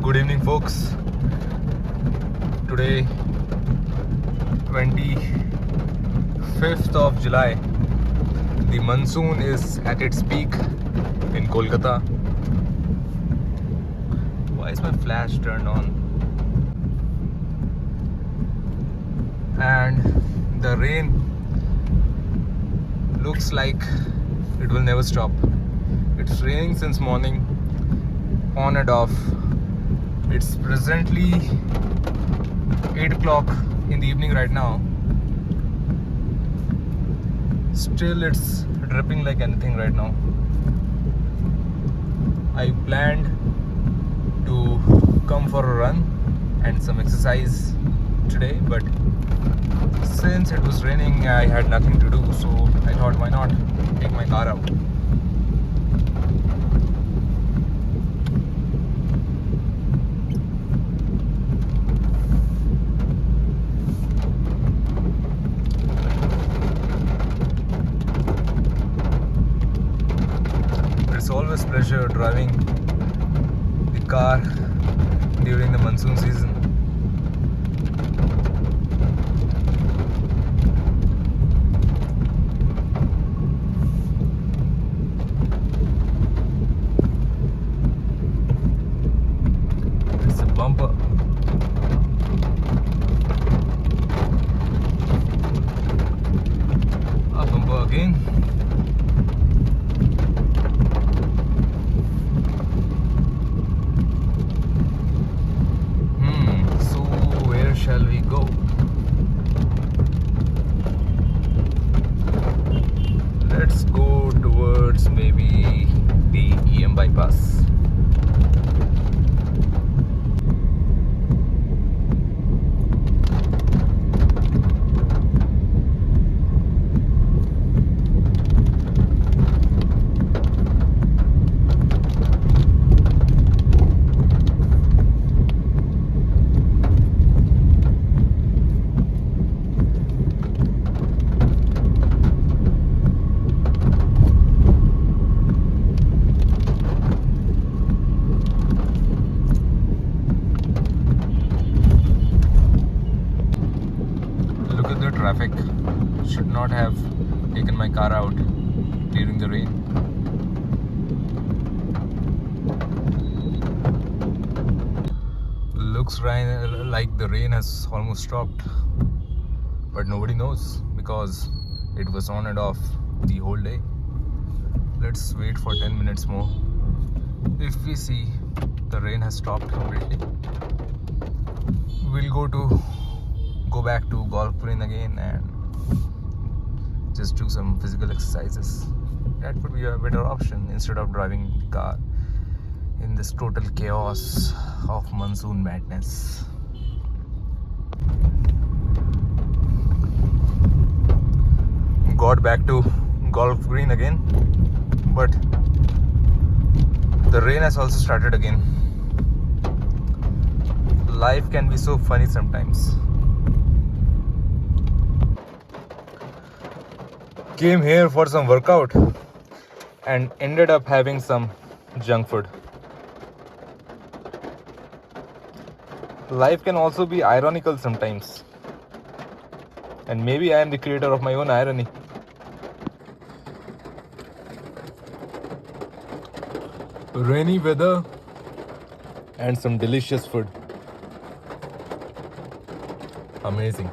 Good evening, folks. Today, 25th of July, the monsoon is at its peak in Kolkata. Why is my flash turned on? And the rain looks like it will never stop. It's raining since morning, on and off. It's presently 8 o'clock in the evening right now. Still it's dripping like anything right now. I planned to come for a run and some exercise today, but since it was raining I had nothing to do, so I thought why not take my car out. It's always pleasure driving the car during the monsoon season. It's a bumper. A bumper again. So where shall we go? Let's go towards maybe the EM bypass. Look at the traffic. Should not have taken my car out during the rain. Looks like the rain has almost stopped, but nobody knows because it was on and off the whole day. Let's wait for 10 minutes more. If we see the rain has stopped completely, we'll go back to Golf Green again and just do some physical exercises. That would be a better option instead of driving the car in this total chaos of monsoon madness. Got back to Golf Green again, but the rain has also started again. Life can be so funny sometimes. Came here for some workout and ended up having some junk food. Life can also be ironical sometimes, and maybe I am the creator of my own irony. Rainy weather and some delicious food. Amazing.